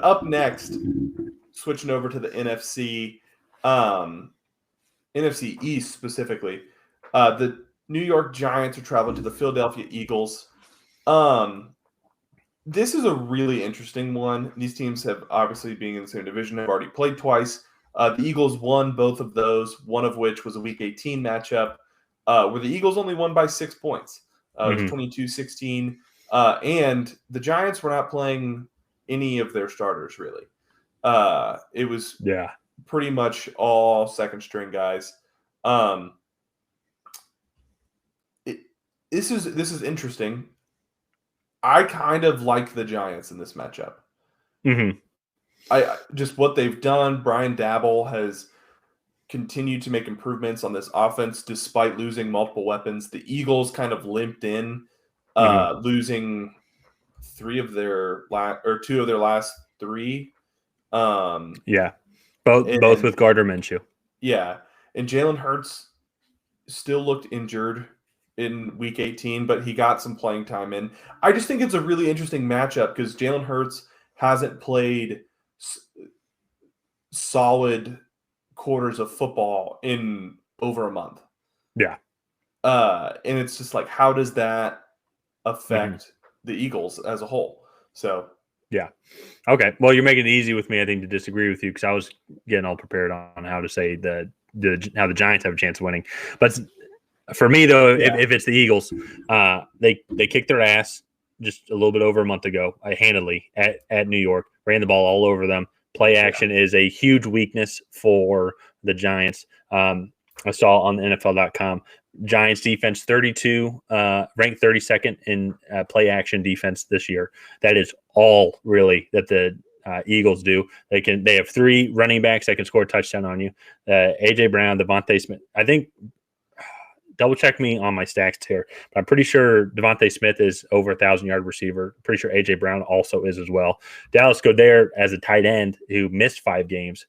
up next, switching over to the NFC East specifically, the New York Giants are traveling to the Philadelphia Eagles. This is a really interesting one. These teams have obviously, being in the same division, have already played twice. The Eagles won both of those, one of which was a Week 18 matchup, where the Eagles only won by 6 points. It was 22-16. And the Giants were not playing any of their starters, really. It was pretty much all second-string guys. This is interesting. I kind of like the Giants in this matchup. I just what they've done. Brian Dabble has continued to make improvements on this offense despite losing multiple weapons. The Eagles kind of limped in, losing two of their last 3. Both with Gardner Minshew. Yeah, and Jalen Hurts still looked injured in Week 18, but he got some playing time in. I just think it's a really interesting matchup because Jalen Hurts hasn't played solid quarters of football in over a month. Yeah. And it's just like, how does that affect the Eagles as a whole? So, yeah. Okay. Well, you're making it easy with me, I think, to disagree with you because I was getting all prepared on how to say how the Giants have a chance of winning. But for me, though, if it's the Eagles, they kicked their ass just a little bit over a month ago, handedly at New York, ran the ball all over them. Play action is a huge weakness for the Giants. I saw on the NFL.com, Giants defense 32, ranked 32nd in play action defense this year. That is all really that the Eagles do. They have 3 running backs that can score a touchdown on you. AJ Brown, Devontae Smith. I think double check me on my stacks here, but I'm pretty sure Devontae Smith is over 1,000-yard receiver. Pretty sure AJ Brown also is as well. Dallas Goedert as a tight end who missed 5 games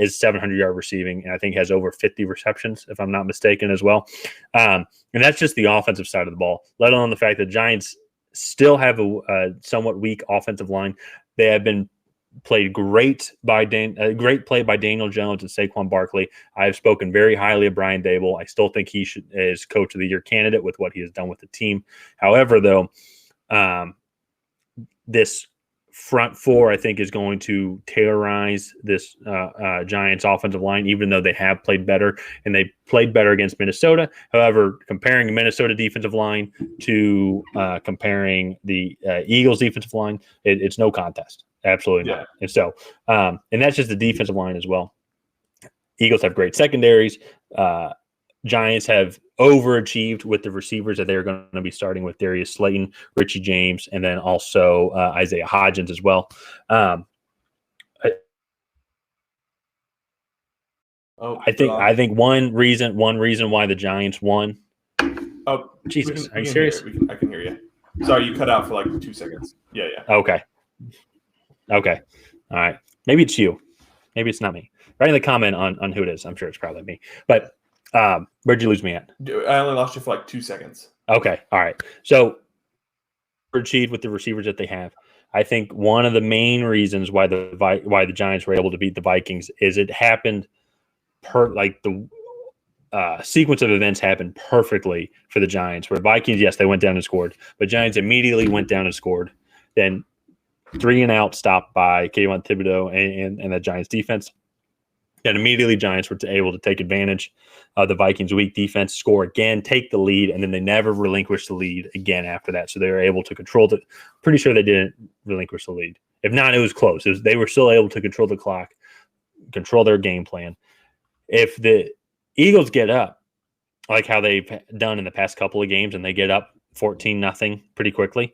is 700-yard receiving, and I think has over 50 receptions, if I'm not mistaken, as well. And that's just the offensive side of the ball, let alone the fact that Giants still have a somewhat weak offensive line. They have been played great great play by Daniel Jones and Saquon Barkley. I have spoken very highly of Brian Dable. I still think he is Coach of the Year candidate with what he has done with the team. However, though, this front 4, I think, is going to terrorize this Giants offensive line, even though they have played better, and they played better against Minnesota. However, comparing the Minnesota defensive line to comparing the Eagles defensive line, it's no contest. Absolutely not. And so, and that's just the defensive line as well. Eagles have great secondaries. Giants have overachieved with the receivers that they're going to be starting with Darius Slayton, Richie James, and then also Isaiah Hodgins as well. I think one reason why the Giants won. Oh, Jesus, are you serious? I can hear you. Sorry, you cut out for like 2 seconds. Yeah. Okay. All right. Maybe it's you. Maybe it's not me. Write in the comment on who it is. I'm sure it's probably me. But where'd you lose me at? I only lost you for like 2 seconds. Okay. All right. So achieved with the receivers that they have. I think one of the main reasons why the Giants were able to beat the Vikings is it happened the sequence of events happened perfectly for the Giants. Where Vikings, yes, they went down and scored, but Giants immediately went down and scored. Then 3 and out stopped by Kayvon Thibodeau and the Giants defense. And immediately Giants were able to take advantage of the Vikings' weak defense, score again, take the lead, and then they never relinquished the lead again after that. So they were able to control it. Pretty sure they didn't relinquish the lead. If not, it was close. They were still able to control the clock, control their game plan. If the Eagles get up, like how they've done in the past couple of games, and they get up 14-0 pretty quickly,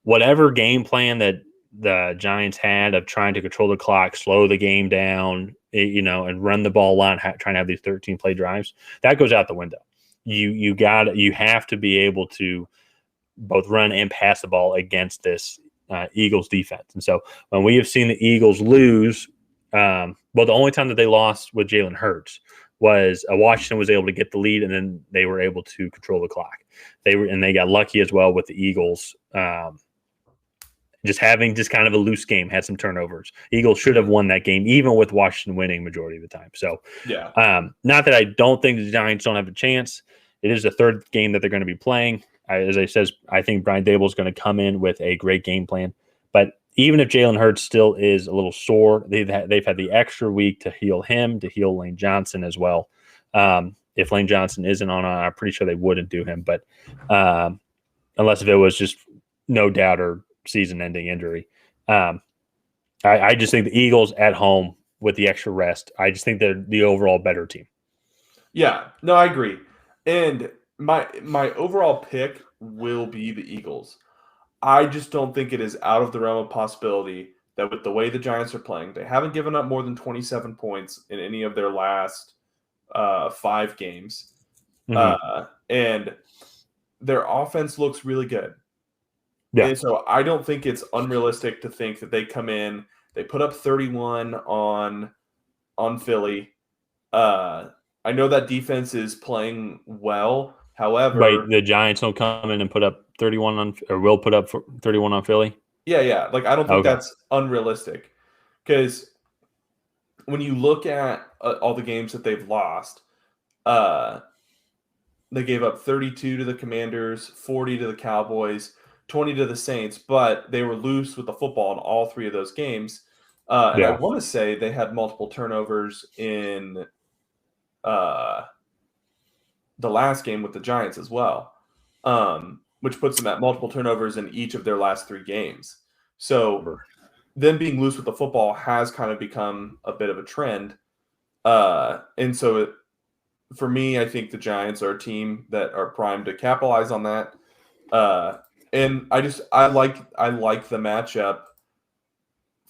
whatever game plan that the Giants had of trying to control the clock, slow the game down, and run the ball a lot, trying to have these 13-play drives, that goes out the window. You have to be able to both run and pass the ball against this Eagles defense. And so when we have seen the Eagles lose, the only time that they lost with Jalen Hurts was Washington was able to get the lead, and then they were able to control the clock. They got lucky as well with the Eagles. Just having just kind of a loose game, had some turnovers. Eagles should have won that game, even with Washington winning majority of the time. So, not that I don't think the Giants don't have a chance. It is the third game that they're going to be playing. As I says, I think Brian Dable is going to come in with a great game plan. But even if Jalen Hurts still is a little sore, they've had the extra week to heal him, to heal Lane Johnson as well. If Lane Johnson isn't on, I'm pretty sure they wouldn't do him. But unless if it was just no doubt or season-ending injury. I just think the Eagles at home with the extra rest, I just think they're the overall better team. Yeah, no, I agree. And my overall pick will be the Eagles. I just don't think it is out of the realm of possibility that with the way the Giants are playing, they haven't given up more than 27 points in any of their last 5 games. And their offense looks really good. Yeah. And so I don't think it's unrealistic to think that they come in, they put up 31 on Philly. I know that defense is playing well. However, right, the Giants don't come in and put up 31 on, or will put up 31 on Philly. Yeah. Like, I don't think that's unrealistic, because when you look at all the games that they've lost, they gave up 32 to the Commanders, 40 to the Cowboys, 20 to the Saints, but they were loose with the football in all 3 of those games. And I want to say they had multiple turnovers in the last game with the Giants as well, which puts them at multiple turnovers in each of their last 3 games. So them being loose with the football has kind of become a bit of a trend. And so for me, I think the Giants are a team that are primed to capitalize on that. And I like the matchup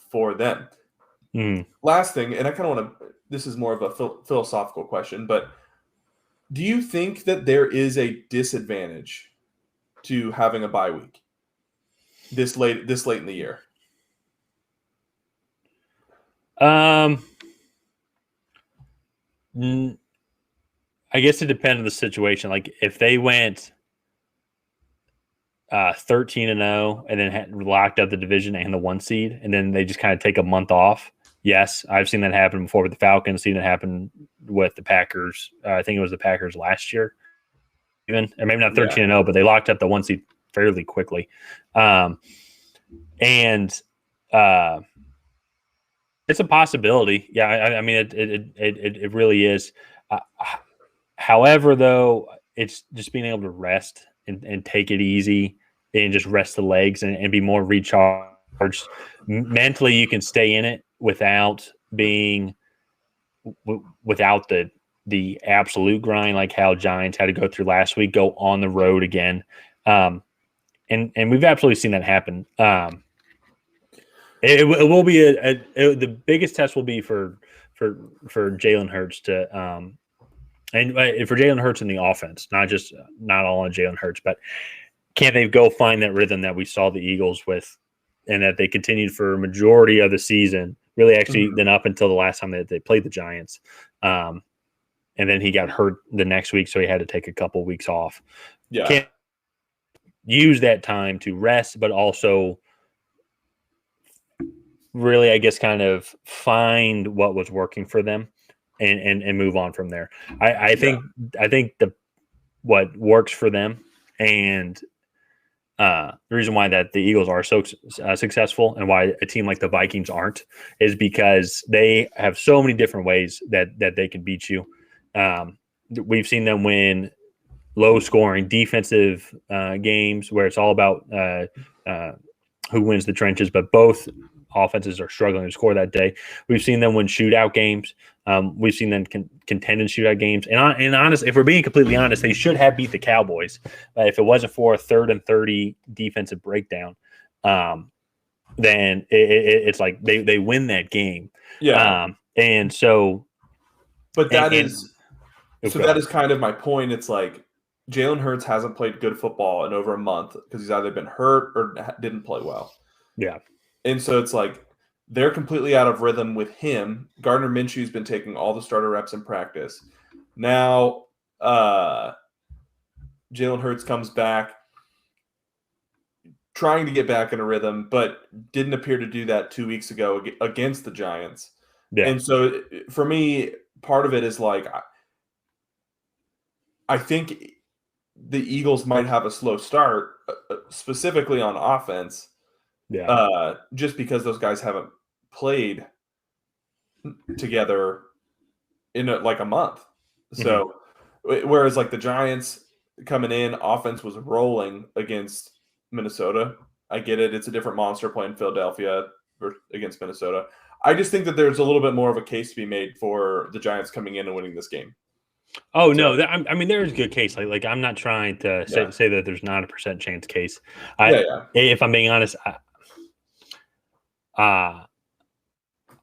for them. Last thing, and I kind of want to, this is more of a philosophical question, but do you think that there is a disadvantage to having a bye week this late in the year? I guess it depends on the situation. Like, if they went 13-0 and then had locked up the division and the 1 seed, and then they just kind of take a month off. Yes, I've seen that happen before with the Falcons. Seen it happen with the Packers. I think it was the Packers last year, even, or maybe not 13-0, but they locked up the 1 seed fairly quickly. And it's a possibility. Yeah, I mean, it really is. However, though, it's just being able to rest and take it easy and just rest the legs and be more recharged. Mentally, you can stay in it without being without the absolute grind, like how Giants had to go through last week, go on the road again. And we've absolutely seen that happen. It will be the biggest test will be for Jalen Hurts to and for Jalen Hurts in the offense, not all on Jalen Hurts, but can they go find that rhythm that we saw the Eagles with, and that they continued for a majority of the season, really actually then up until the last time that they played the Giants. And then he got hurt the next week, so he had to take a couple weeks off. Yeah. Can't use that time to rest, but also really, I guess, kind of find what was working for them and move on from there. I think what works for them, and the reason why that the Eagles are so successful and why a team like the Vikings aren't is because they have so many different ways that they can beat you. We've seen them win low-scoring defensive games where it's all about who wins the trenches, but both offenses are struggling to score that day. We've seen them win shootout games. We've seen them contend in shootout games. And honest, if we're being completely honest, they should have beat the Cowboys. If it wasn't for a 3rd and 30 defensive breakdown, then it's like they win that game. Yeah. And so, but that is kind of my point. It's like Jalen Hurts hasn't played good football in over a month because he's either been hurt or didn't play well. Yeah. And so it's like they're completely out of rhythm with him. Gardner Minshew's been taking all the starter reps in practice. Now Jalen Hurts comes back. trying to get back in a rhythm, but didn't appear to do that 2 weeks ago against the Giants. Yeah. And so for me, part of it is like I think the Eagles might have a slow start, specifically on offense, just because those guys haven't played together in like a month. So, whereas like the Giants coming in, offense was rolling against Minnesota. I get it; it's a different monster playing Philadelphia against Minnesota. I just think that there's a little bit more of a case to be made for the Giants coming in and winning this game. Oh no! I mean, there's a good case. Like I'm not trying to Yeah. say that there's not a % chance case. Yeah. If I'm being honest, I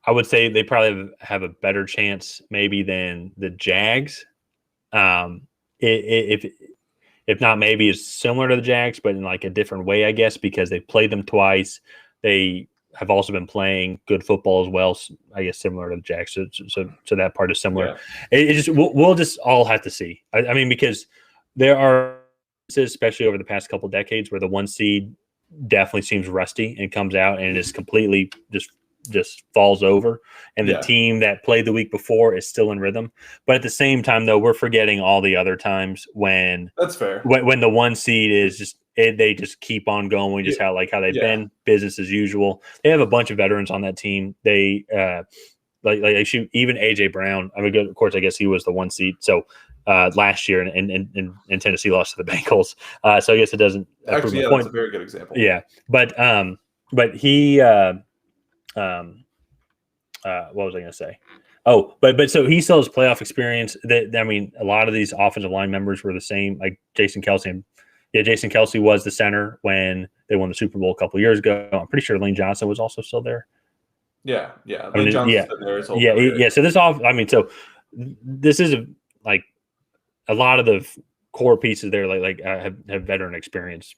would say they probably have a better chance maybe than the Jags. If not, maybe it's similar to the Jags, but in like a different way, I guess, because they played them twice. They have also been playing good football as well. I guess similar to the Jags. So that part is similar. Yeah. It just we'll just all have to see. I mean, because there are, especially over the past couple of decades, where the 1 seed definitely seems rusty and comes out and is completely just falls over, and the team that played the week before is still in rhythm. But at the same time, though, we're forgetting all the other times when that's fair. When the 1 seed is just they just keep on going, just how they've been, business as usual. They have a bunch of veterans on that team. They like shoot, even AJ Brown. I mean, of course, I guess he was the 1 seed. So last year, and Tennessee lost to the Bengals. So I guess it doesn't actually. Yeah, that's a very good example. Yeah, but he. What was I going to say? Oh, but so he still has playoff experience. I mean, a lot of these offensive line members were the same, like Jason Kelce. Jason Kelce was the center when they won the Super Bowl a couple of years ago. I'm pretty sure Lane Johnson was also still there. Yeah. Lane Johnson's been there his whole career. Yeah. So this is like a lot of the core pieces there, have veteran experience